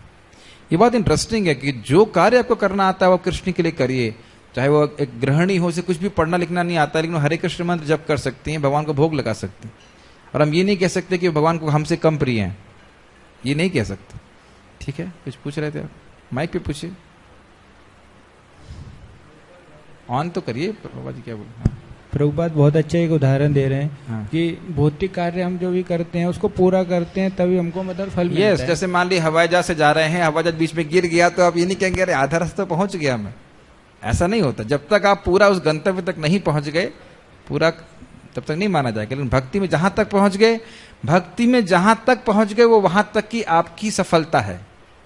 ये बात इंटरेस्टिंग है कि जो कार्य आपको करना आता है वो कृष्ण के लिए करिए, चाहे वो एक गृहिणी हो, उसे कुछ भी पढ़ना लिखना नहीं आता, लेकिन हरे कृष्ण मंत्र जप कर सकती हैं, भगवान को भोग लगा सकते हैं। और हम ये नहीं कह सकते कि भगवान को हमसे कम प्रिय हैं, ये नहीं कह सकते, ठीक है। कुछ पूछ रहे थे आप? माइक पे पूछिए, ऑन तो करिए। बाबा जी क्या बोल? हाँ। प्रभुपाद बहुत अच्छा एक उदाहरण दे रहे हैं हाँ। कि भौतिक कार्य हम जो भी करते हैं उसको पूरा करते हैं तभी हमको मतलब फल मिलता है। जैसे मान ली हवाई जहाज से जा रहे हैं, हवाई जहाज बीच में गिर गया तो आप ये नहीं कहेंगे अरे आधा रास्ता पहुंच गया मैं, ऐसा नहीं होता। जब तक आप पूरा उस गंतव्य तक नहीं पहुंच गए, पूरा तब तक नहीं माना जाएगा। लेकिन भक्ति में जहां तक पहुंच गए, भक्ति में जहां तक पहुंच गए वो वहां तक की आपकी सफलता है।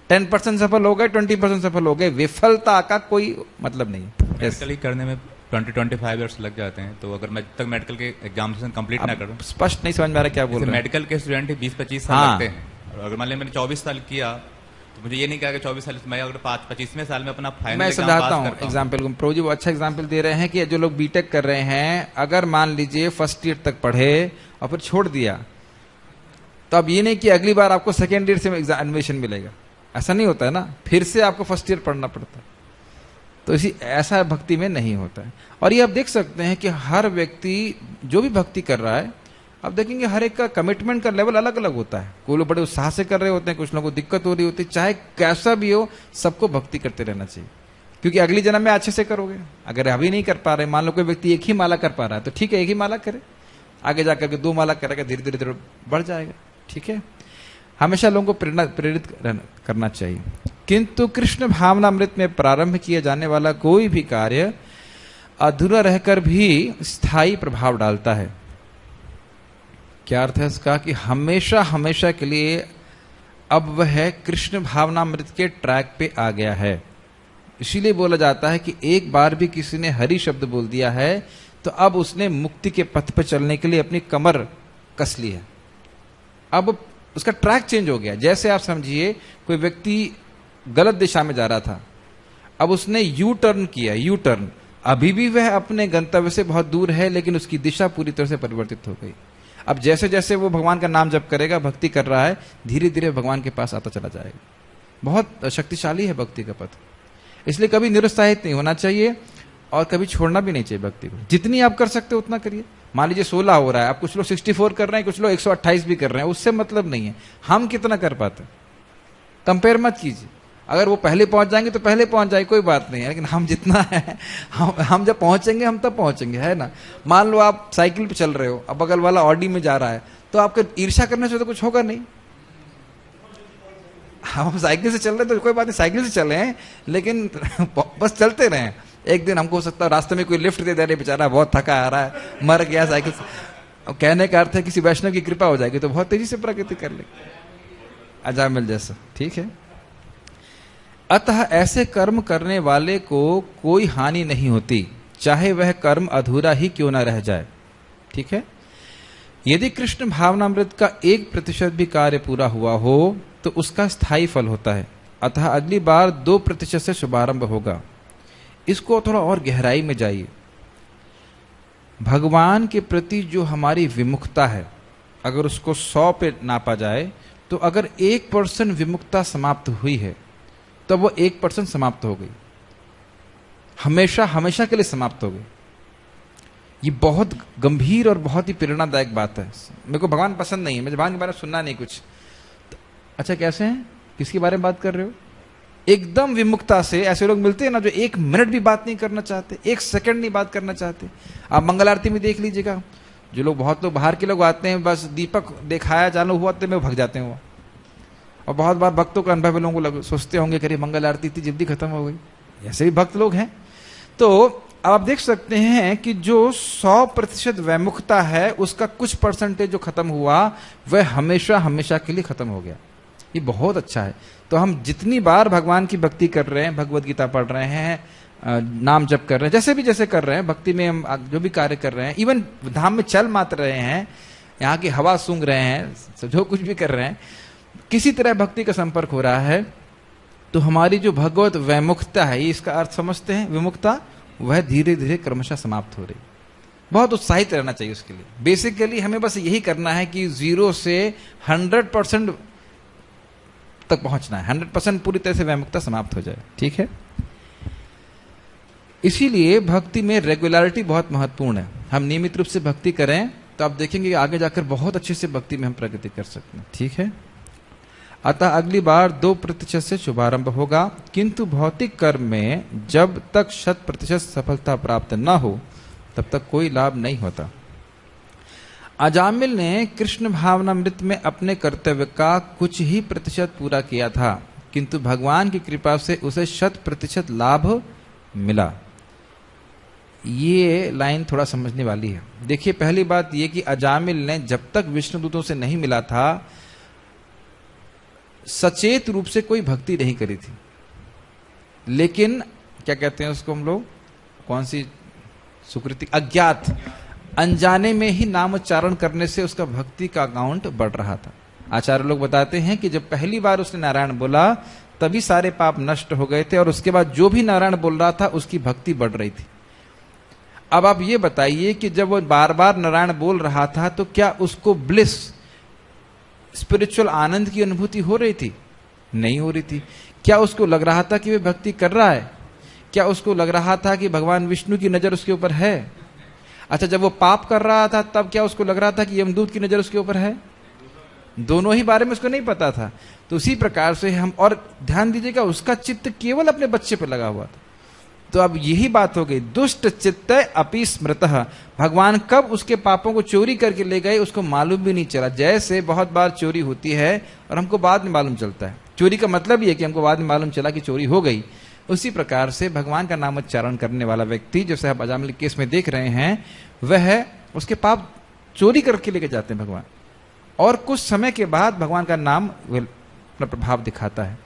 10% सफल हो गए, 20% सफल हो गए, विफलता का कोई मतलब नहीं। मेडिकल करने में 20-25 इयर्स लग जाते हैं, तो अगर मैं जब तक मेडिकल के एग्जामिनेशन कंप्लीट ना करूं, स्पष्ट नहीं समझ में आ रहा क्या बोल रहे हैं। मेडिकल के स्टूडेंट 20-25 साल लगते हैं, और अगर मान लिया मैंने 24 साल किया तो मुझे ये नहीं कहा कि 24 साल, मैं अगर 25वें साल में अपना फाइनल मैं समझाता हूँ एग्जाम्पल को। प्रभु जी वो अच्छा एग्जाम्पल दे रहे हैं कि जो लोग बीटेक कर रहे हैं, अगर मान लीजिए फर्स्ट ईयर तक पढ़े और फिर छोड़ दिया, तो अब ये नहीं कि अगली बार आपको सेकेंड ईयर से एडमिशन मिलेगा, ऐसा नहीं होता है ना, फिर से आपको फर्स्ट ईयर पढ़ना पड़ता है। तो इसी ऐसा भक्ति में नहीं होता है। और ये आप देख सकते हैं कि हर व्यक्ति जो भी भक्ति कर रहा है, आप देखेंगे हर एक का कमिटमेंट का लेवल अलग अलग होता है। कोई लोग बड़े उत्साह से कर रहे होते हैं, कुछ लोगों को दिक्कत हो रही होती है। चाहे कैसा भी हो, सबको भक्ति करते रहना चाहिए, क्योंकि अगली जन्म में अच्छे से करोगे। अगर अभी नहीं कर पा रहे, मान लो कोई व्यक्ति एक ही माला कर पा रहा है तो ठीक है, एक ही माला करे, आगे जाकर के 2 माला करेगा, धीरे धीरे बढ़ जाएगा, ठीक है। हमेशा लोगों को प्रेरित करना चाहिए। किंतु कृष्ण भावनामृत में प्रारंभ किया जाने वाला कोई भी कार्य अधूरा रहकर भी स्थायी प्रभाव डालता है। क्या अर्थ है इसका? कि हमेशा हमेशा के लिए अब वह कृष्ण भावनामृत के ट्रैक पे आ गया है। इसीलिए बोला जाता है कि एक बार भी किसी ने हरि शब्द बोल दिया है तो अब उसने मुक्ति के पथ पर चलने के लिए अपनी कमर कस ली है, अब उसका ट्रैक चेंज हो गया। जैसे आप समझिए कोई व्यक्ति गलत दिशा में जा रहा था, अब उसने यू टर्न किया, यू टर्न, अभी भी वह अपने गंतव्य से बहुत दूर है, लेकिन उसकी दिशा पूरी तरह से परिवर्तित हो गई। अब जैसे जैसे वो भगवान का नाम जप करेगा, भक्ति कर रहा है, धीरे धीरे भगवान के पास आता चला जाएगा। बहुत शक्तिशाली है भक्ति का पथ, इसलिए कभी निरुत्साहित नहीं होना चाहिए और कभी छोड़ना भी नहीं चाहिए भक्ति को। जितनी आप कर सकते हो उतना करिए। मान लीजिए 16 हो रहा है, अब कुछ लोग 64 कर रहे हैं, कुछ लोग 128 भी कर रहे हैं, उससे मतलब नहीं है हम कितना कर पाते। कंपेयर मत कीजिए, अगर वो पहले पहुंच जाएंगे तो पहले पहुंच जाए, कोई बात नहीं है, लेकिन हम जितना है हम जब पहुंचेंगे हम तब पहुंचेंगे, है ना। मान लो आप साइकिल पे चल रहे हो, अब बगल वाला ऑडी में जा रहा है, तो आपको ईर्ष्या करने से तो कुछ होगा नहीं। हम साइकिल से चल रहे हैं तो कोई बात नहीं, साइकिल से चले हैं, लेकिन बस चलते रहे। एक दिन हमको हो सकता है रास्ते में कोई लिफ्ट दे दे, बेचारा बहुत थका आ रहा है, मर गया साइकिल से। कहने का अर्थ है किसी वैष्णव की कृपा हो जाएगी तो बहुत तेजी से प्रगति कर ले, अजामिल जैसा, ठीक है। अतः ऐसे कर्म करने वाले को कोई हानि नहीं होती, चाहे वह कर्म अधूरा ही क्यों न रह जाए, ठीक है। यदि कृष्ण भावनामृत का 1% भी कार्य पूरा हुआ हो तो उसका स्थायी फल होता है। अतः अगली बार 2% से शुभारंभ होगा। इसको थोड़ा और गहराई में जाइए। भगवान के प्रति जो हमारी विमुखता है, अगर उसको 100 पे नापा जाए तो अगर 1% विमुखता समाप्त हुई है तो वो 1% समाप्त हो गई, हमेशा हमेशा के लिए समाप्त हो गई। ये बहुत गंभीर और बहुत ही प्रेरणादायक बात है। मेरे को भगवान पसंद नहीं है, मुझे भगवान के बारे में सुनना नहीं कुछ। अच्छा कैसे हैं, किसके बारे में बात कर रहे हो? एकदम विमुखता से ऐसे लोग मिलते हैं ना जो 1 मिनट भी बात नहीं करना चाहते, 1 सेकंड नहीं बात करना चाहते। आप मंगल आरती में देख लीजिएगा, जो लोग बहुत लोग बाहर के लोग आते हैं, बस दीपक दिखाया चालू हुआ तो मैं भाग जाते हैं वो। और बहुत बार भक्तों का अनुभव लोगों को सोचते होंगे कि मंगल आरती इतनी जल्दी खत्म हो गई, ऐसे भी भक्त लोग हैं। तो आप देख सकते हैं कि जो 100% वैमुखता है उसका कुछ परसेंटेज जो खत्म हुआ वह हमेशा हमेशा के लिए खत्म हो गया। ये बहुत अच्छा है। तो हम जितनी बार भगवान की भक्ति कर रहे हैं, भगवत गीता पढ़ रहे हैं, नाम जप कर रहे हैं, जैसे कर रहे हैं भक्ति में, हम जो भी कार्य कर रहे हैं, इवन धाम में चल मात्र रहे हैं, यहाँ की हवा सूंघ रहे हैं, जो कुछ भी कर रहे हैं, किसी तरह भक्ति का संपर्क हो रहा है, तो हमारी जो भगवत वैमुखता है, ये इसका अर्थ समझते हैं, विमुखता, वह धीरे धीरे क्रमशः समाप्त हो रही। बहुत उत्साहित रहना चाहिए उसके लिए। बेसिकली हमें बस यही करना है कि 0 से 100% तक पहुंचना है, 100% पूरी तरह से वैमुखता समाप्त हो जाए। ठीक है, इसीलिए भक्ति में रेगुलरिटी बहुत महत्वपूर्ण है। हम नियमित रूप से भक्ति करें तो आप देखेंगे कि आगे जाकर बहुत अच्छे से भक्ति में हम प्रगति कर सकते हैं। ठीक है, अतः अगली बार 2% से शुभारंभ होगा, किंतु भौतिक कर्म में जब तक 100% सफलता प्राप्त न हो तब तक कोई लाभ नहीं होता। अजामिल ने कृष्ण भावनामृत में अपने कर्तव्य का कुछ ही प्रतिशत पूरा किया था, किंतु भगवान की कृपा से उसे 100% लाभ मिला। ये लाइन थोड़ा समझने वाली है। देखिए, पहली बात ये कि अजामिल ने जब तक विष्णुदूतों से नहीं मिला था सचेत रूप से कोई भक्ति नहीं करी थी, लेकिन क्या कहते हैं उसको हम लोग, कौन सी सुकृति, अज्ञात, अनजाने में ही नाम उच्चारण करने से उसका भक्ति का अकाउंट बढ़ रहा था। आचार्य लोग बताते हैं कि जब पहली बार उसने नारायण बोला तभी सारे पाप नष्ट हो गए थे, और उसके बाद जो भी नारायण बोल रहा था उसकी भक्ति बढ़ रही थी। अब आप ये बताइए कि जब वो बार बार नारायण बोल रहा था तो क्या उसको ब्लिस, स्पिरिचुअल आनंद की अनुभूति हो रही थी? नहीं हो रही थी। क्या उसको लग रहा था कि वह भक्ति कर रहा है? क्या उसको लग रहा था कि भगवान विष्णु की नजर उसके ऊपर है? अच्छा, जब वो पाप कर रहा था तब क्या उसको लग रहा था कि यमदूत की नजर उसके ऊपर है? दोनों ही बारे में उसको नहीं पता था। तो उसी प्रकार से हम, और ध्यान दीजिएगा, उसका चित्त केवल अपने बच्चे पर लगा हुआ था। तो अब यही बात हो गई, दुष्ट चित्त अपि स्मृतः, भगवान कब उसके पापों को चोरी करके ले गए उसको मालूम भी नहीं चला। जैसे बहुत बार चोरी होती है और हमको बाद में मालूम चलता है, चोरी का मतलब ये है कि हमको बाद में मालूम चला कि चोरी हो गई। उसी प्रकार से भगवान का नाम उच्चारण करने वाला व्यक्ति, जैसे आप अजामिल केस में देख रहे हैं, वह उसके पाप चोरी करके लेके जाते हैं भगवान, और कुछ समय के बाद भगवान का नाम अपना प्रभाव दिखाता है।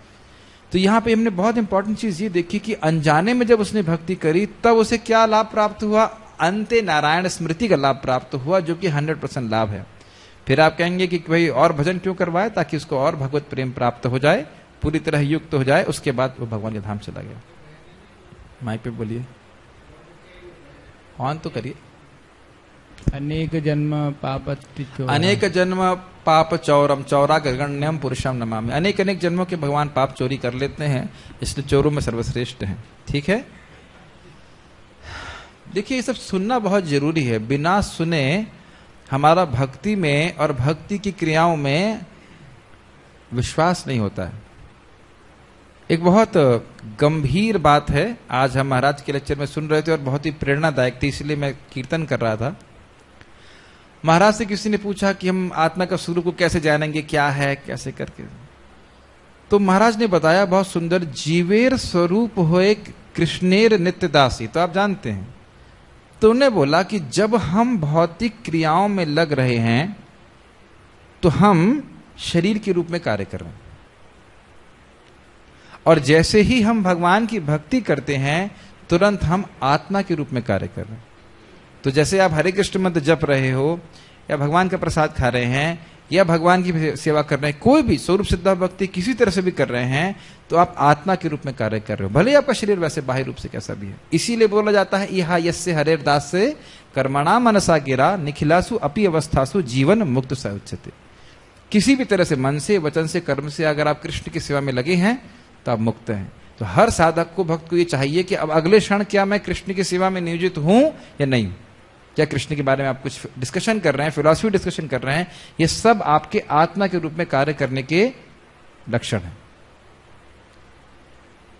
तो यहां पे हमने बहुत इंपॉर्टेंट चीज ये देखी कि अनजाने में जब उसने भक्ति करी तब उसे क्या लाभ प्राप्त हुआ? अंते नारायण स्मृति का लाभ प्राप्त हुआ, जो कि 100% लाभ है। फिर आप कहेंगे कि भाई और भजन क्यों करवाए? ताकि उसको और भगवत प्रेम प्राप्त हो जाए, पूरी तरह युक्त हो जाए, उसके बाद वो भगवान के धाम चला गया। माइक पे बोलिए, ऑन तो करिए। अनेक जन्म पाप अनेक जन्म पाप चौरम चौरा गण्यम पुरुषम नमामि। अनेक अनेक जन्मों के भगवान पाप चोरी कर लेते हैं, इसलिए चोरों में सर्वश्रेष्ठ हैं। ठीक है, देखिए ये सब सुनना बहुत जरूरी है। बिना सुने हमारा भक्ति में और भक्ति की क्रियाओं में विश्वास नहीं होता है। एक बहुत गंभीर बात है, आज हम महाराज के लेक्चर में सुन रहे थे और बहुत ही प्रेरणादायक थी, इसलिए मैं कीर्तन कर रहा था। महाराज से किसी ने पूछा कि हम आत्मा का स्वरूप को कैसे जानेंगे, क्या है, कैसे करके? तो महाराज ने बताया बहुत सुंदर, जीवेर स्वरूप होए कृष्णेर नित्य दासी। तो आप जानते हैं, तो उन्होंने बोला कि जब हम भौतिक क्रियाओं में लग रहे हैं तो हम शरीर के रूप में कार्य कर रहे हैं, और जैसे ही हम भगवान की भक्ति करते हैं तुरंत हम आत्मा के रूप में कार्य कर रहे हैं। तो जैसे आप हरे कृष्ण मंत्र जप रहे हो, या भगवान का प्रसाद खा रहे हैं, या भगवान की सेवा कर रहे हैं, कोई भी स्वरूप सिद्धा भक्ति किसी तरह से भी कर रहे हैं, तो आप आत्मा के रूप में कार्य कर रहे हो, भले ही आपका शरीर वैसे बाह्य रूप से कैसा भी है। इसीलिए बोला जाता है इहा यस्य हरेर दास से कर्मणा मनसा गिरा निखिलासु अपि अवस्थासु जीवन मुक्त स उच्यते। किसी भी तरह से मन से, वचन से, कर्म से अगर आप कृष्ण की सेवा में लगे हैं तो आप मुक्त हैं। तो हर साधक को, भक्त को ये चाहिए कि अब अगले क्षण क्या मैं कृष्ण की सेवा में नियोजित हूं या नहीं। क्या कृष्ण के बारे में आप कुछ डिस्कशन कर रहे हैं, फिलॉसफी डिस्कशन कर रहे हैं, ये सब आपके आत्मा के रूप में कार्य करने के लक्षण है।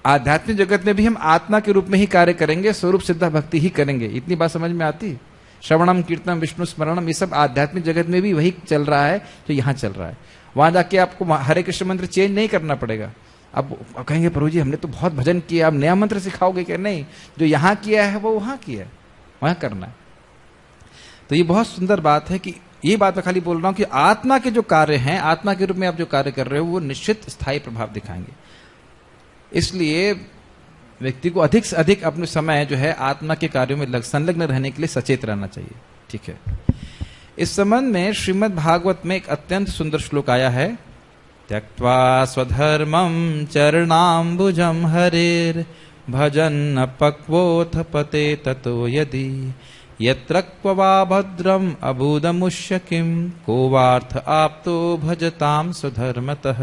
आध्यात्मिक जगत में भी हम आत्मा के रूप में ही कार्य करेंगे, स्वरूप सिद्धा भक्ति ही करेंगे। इतनी बात समझ में आती है? श्रवणम कीर्तनम विष्णु स्मरणम, ये सब आध्यात्मिक जगत में भी वही चल रहा है जो यहां चल रहा है। वहां जाके आपको हरे कृष्ण मंत्र चेंज नहीं करना पड़ेगा। अब कहेंगे प्रभु जी हमने तो बहुत भजन किया, आप नया मंत्र सिखाओगे क्या? नहीं, जो यहां किया है वो वहां किया है, वहां करना है। तो ये बहुत सुंदर बात है कि ये बात मैं खाली बोल रहा हूं कि आत्मा के जो कार्य हैं, आत्मा के रूप में आप जो कार्य कर रहे हो वो निश्चित स्थायी प्रभाव दिखाएंगे। इसलिए व्यक्ति को अधिक से अधिक अपने समय जो है आत्मा के कार्यों में संलग्न रहने के लिए सचेत रहना चाहिए। ठीक है, इस संबंध में श्रीमद् भागवत में एक अत्यंत सुंदर श्लोक आया है। त्यक्त्वा स्वधर्मं चरणाम्बुजं हरेर भजन पक्वोथ पते ततो यदि यत्र क्वा भद्रम अबूदमुष्य किम को वार्थ आप्तो भजताम स्वधर्मतः।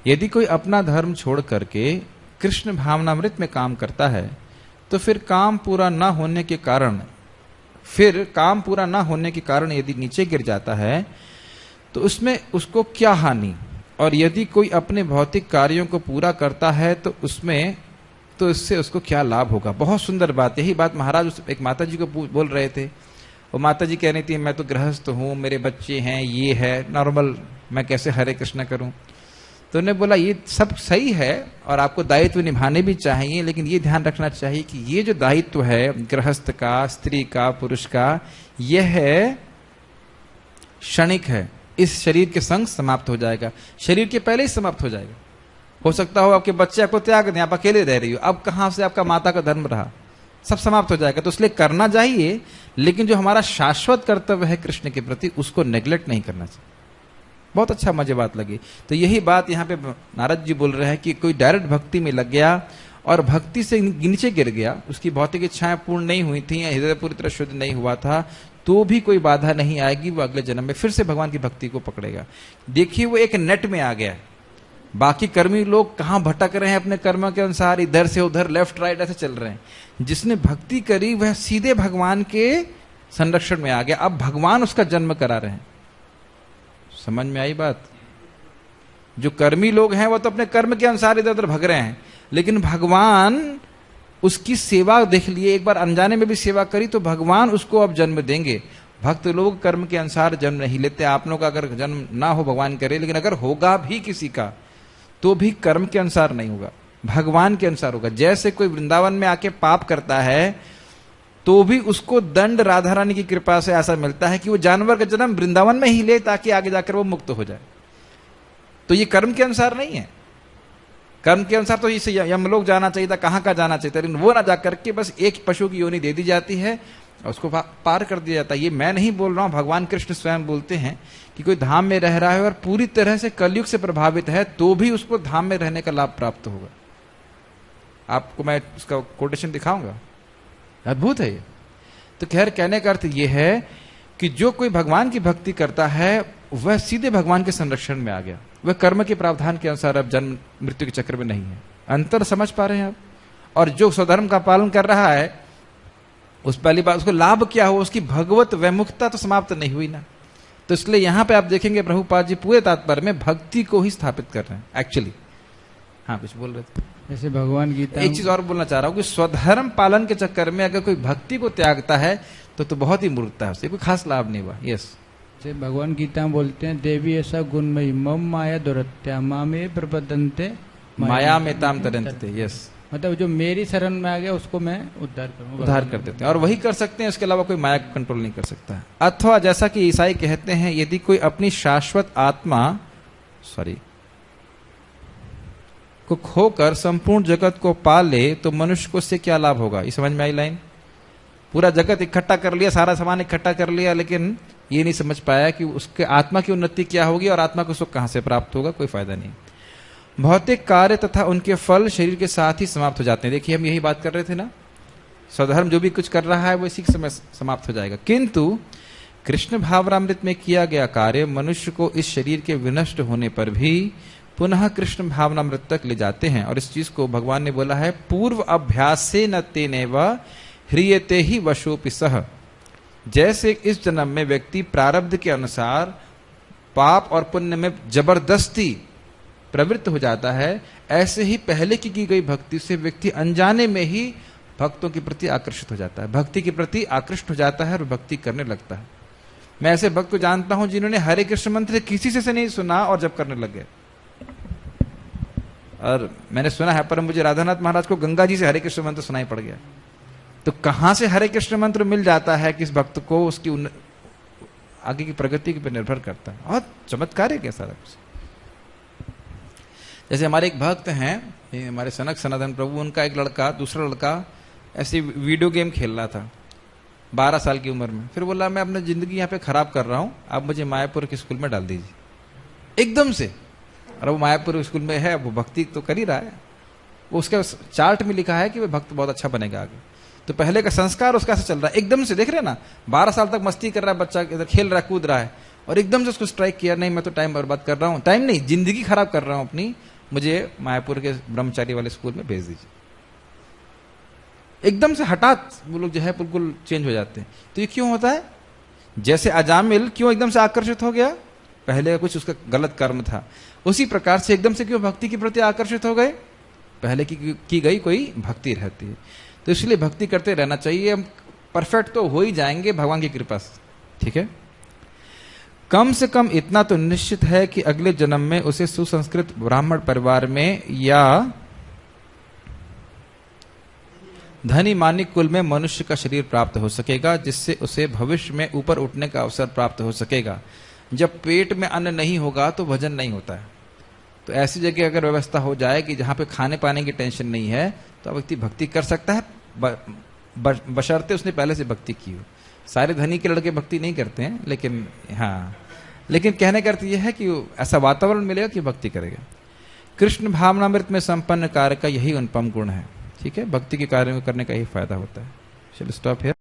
यदि कोई अपना धर्म छोड़ करके कृष्ण भावनामृत में काम करता है तो फिर काम पूरा न होने के कारण यदि नीचे गिर जाता है तो उसमें उसको क्या हानि, और यदि कोई अपने भौतिक कार्यों को पूरा करता है तो इससे उसको क्या लाभ होगा। बहुत सुंदर बात, यही बात महाराज एक माता जी को बोल रहे थे। वो माता जी कह रही थी मैं तो गृहस्थ हूं, मेरे बच्चे हैं, ये है नॉर्मल, मैं कैसे हरे कृष्ण करूं। तो उन्होंने बोला ये सब सही है और आपको दायित्व निभाने भी चाहिए, लेकिन ये ध्यान रखना चाहिए कि ये जो दायित्व है गृहस्थ का, स्त्री का, पुरुष का, यह है क्षणिक है, इस शरीर के संग समाप्त हो जाएगा, शरीर के पहले ही समाप्त हो जाएगा। हो सकता हो आपके बच्चे आपको त्याग दें, आप अकेले रह रही हो, अब कहां से आपका माता का धर्म रहा, सब समाप्त हो जाएगा। तो इसलिए करना चाहिए, लेकिन जो हमारा शाश्वत कर्तव्य है कृष्ण के प्रति उसको नेग्लेक्ट नहीं करना चाहिए। बहुत अच्छा मुझे बात लगी। तो यही बात यहाँ पे नारद जी बोल रहे हैं कि कोई डायरेक्ट भक्ति में लग गया और भक्ति से नीचे गिर गया, उसकी भौतिक इच्छाएं पूर्ण नहीं हुई थी या हृदय पूरी तरह शुद्ध नहीं हुआ था, तो भी कोई बाधा नहीं आएगी, वो अगले जन्म में फिर से भगवान की भक्ति को पकड़ेगा। देखिए वो एक नेट में आ गया, बाकी कर्मी लोग कहां भटक रहे हैं अपने कर्मों के अनुसार, इधर से उधर, लेफ्ट राइट ऐसे चल रहे हैं। जिसने भक्ति करी वह सीधे भगवान के संरक्षण में आ गया। अब भगवान उसका जन्म करा रहे हैं। समझ में आई बात? जो कर्मी लोग हैं वो तो अपने कर्म के अनुसार इधर उधर भग रहे हैं, लेकिन भगवान उसकी सेवा देख लिए, एक बार अनजाने में भी सेवा करी तो भगवान उसको अब जन्म देंगे। भक्त लोग कर्म के अनुसार जन्म नहीं लेते। आप लोग का अगर जन्म ना हो भगवान करे, लेकिन अगर होगा भी किसी का तो भी कर्म के अनुसार नहीं होगा, भगवान के अनुसार होगा। जैसे कोई वृंदावन में आके पाप करता है तो भी उसको दंड राधा रानी की कृपा से ऐसा मिलता है कि वो जानवर का जन्म वृंदावन में ही ले ताकि आगे जाकर वो मुक्त हो जाए। तो ये कर्म के अनुसार नहीं है। कर्म के अनुसार तो इसे यमलोक जाना चाहिए था, कहां का जाना चाहिए था, लेकिन वो ना जाकर के बस एक पशु की योनि दे दी जाती है और उसको पार कर दिया जाता है। ये मैं नहीं बोल रहा हूं, भगवान कृष्ण स्वयं बोलते हैं कि कोई धाम में रह रहा है और पूरी तरह से कलयुग से प्रभावित है तो भी उसको धाम में रहने का लाभ प्राप्त होगा। आपको मैं उसका कोटेशन दिखाऊंगा, अद्भुत है ये। तो खैर कहने का अर्थ यह है कि जो कोई भगवान की भक्ति करता है वह सीधे भगवान के संरक्षण में आ गया, वह कर्म के प्रावधान के अनुसार अब जन्म मृत्यु के चक्र में नहीं है। अंतर समझ पा रहे हैं आप? और जो स्वधर्म का पालन कर रहा है उस पहली बात, उसको लाभ क्या हो, उसकी भगवत वैमुखता तो समाप्त नहीं हुई ना। तो इसलिए यहां पे आप देखेंगे प्रभुपाद जी पूरे तात्पर्य में भक्ति को ही स्थापित कर रहे हैं एक्चुअली। हाँ कुछ बोल रहे थे? जैसे भगवान गीता, एक चीज और बोलना चाह रहा हूं कि स्वधर्म पालन के चक्कर में अगर कोई भक्ति को त्यागता है तो बहुत ही मूर्खता है, उससे कोई खास लाभ नहीं हुआ। यस, जैसे भगवान गीता में बोलते हैं देवी ऐसा गुणमयी मम माया दुरत्या मामे प्रपदन्ते माया में ताम तरंते। यस, मतलब जो मेरी शरण में आ गया उसको मैं उद्धार करूंगा, उद्धार कर देते हैं और वही कर सकते हैं, इसके अलावा कोई माया को कंट्रोल नहीं कर सकता है। अथवा जैसा कि ईसाई कहते हैं यदि कोई अपनी शाश्वत आत्मा को खोकर संपूर्ण जगत को पा ले तो मनुष्य को उससे क्या लाभ होगा। ये समझ में आई लाइन? पूरा जगत इकट्ठा कर लिया, सारा सामान इकट्ठा कर लिया, लेकिन ये नहीं समझ पाया कि उसके आत्मा की उन्नति क्या होगी और आत्मा को सुख कहां से प्राप्त होगा, कोई फायदा नहीं। भौतिक कार्य तथा उनके फल शरीर के साथ ही समाप्त हो जाते हैं। देखिए हम यही बात कर रहे थे ना स्वधर्म जो भी कुछ कर रहा है वो इसी के समय समाप्त हो जाएगा। किंतु कृष्ण भावनामृत में किया गया कार्य मनुष्य को इस शरीर के विनष्ट होने पर भी पुनः कृष्ण भावनामृत तक ले जाते हैं। और इस चीज को भगवान ने बोला है, पूर्व अभ्यास से न तेनेव ह्रियते ही वशोपि सह। जैसे इस जन्म में व्यक्ति प्रारब्ध के अनुसार पाप और पुण्य में जबरदस्ती प्रवृत्त हो जाता है, ऐसे ही पहले की गई भक्ति से व्यक्ति अनजाने में ही भक्तों के प्रति आकर्षित हो जाता है, भक्ति के प्रति आकृष्ट हो जाता है और भक्ति करने लगता है। मैं ऐसे भक्त को जानता हूं जिन्होंने हरे कृष्ण मंत्र किसी से नहीं सुना और जब करने लग गए। और मैंने सुना है पर मुझे राधानाथ महाराज को गंगा जी से हरे कृष्ण मंत्र सुनाई पड़ गया। तो कहां से हरे कृष्ण मंत्र मिल जाता है किस भक्त को, उसकी आगे की प्रगति पर निर्भर करता है। और चमत्कार है क्या सारा कुछ। जैसे हमारे एक भक्त हैं, हमारे सनक सनातन प्रभु, उनका एक लड़का, दूसरा लड़का ऐसे वीडियो गेम खेल रहा था 12 साल की उम्र में। फिर बोला मैं अपनी जिंदगी यहाँ पे खराब कर रहा हूं, आप मुझे मायापुर के स्कूल में डाल दीजिए एकदम से। और वो मायापुर स्कूल में है, वो भक्ति तो कर ही रहा है, वो उसके चार्ट में लिखा है कि वो भक्त बहुत अच्छा बनेगा आगे। तो पहले का संस्कार उसका ऐसे चल रहा है, एकदम से देख रहे हैं ना, 12 साल तक मस्ती कर रहा है बच्चा, इधर खेल रहा है, कूद रहा है, और एकदम से उसको स्ट्राइक किया, नहीं मैं तो टाइम बर्बाद कर रहा हूँ, टाइम नहीं जिंदगी खराब कर रहा हूँ अपनी, मुझे मायापुर के ब्रह्मचारी वाले स्कूल में भेज दीजिए। एकदम से हठात वो लोग जो है बिल्कुल चेंज हो जाते हैं। तो ये क्यों होता है? जैसे अजामिल क्यों एकदम से आकर्षित हो गया, पहले कुछ उसका गलत कर्म था, उसी प्रकार से एकदम से क्यों भक्ति के प्रति आकर्षित हो गए, पहले की गई कोई भक्ति रहती है। तो इसलिए भक्ति करते रहना चाहिए। हम परफेक्ट तो हो ही जाएंगे भगवान की कृपा से, ठीक है। कम से कम इतना तो निश्चित है कि अगले जन्म में उसे सुसंस्कृत ब्राह्मण परिवार में या धनी मानिक कुल में मनुष्य का शरीर प्राप्त हो सकेगा, जिससे उसे भविष्य में ऊपर उठने का अवसर प्राप्त हो सकेगा। जब पेट में अन्न नहीं होगा तो भजन नहीं होता है। तो ऐसी जगह अगर व्यवस्था हो जाए कि जहां पे खाने पाने की टेंशन नहीं है, तो व्यक्ति भक्ति कर सकता है, बशर्ते उसने पहले से भक्ति की हो। सारे धनी के लड़के भक्ति नहीं करते हैं, लेकिन हाँ, लेकिन कहने का अर्थ यह है कि ऐसा वातावरण मिलेगा कि भक्ति करेगा। कृष्ण भावनामृत में संपन्न कार्य का यही अनुपम गुण है, ठीक है। भक्ति के कार्य में करने का यही फायदा होता है। चलो स्टॉप हियर।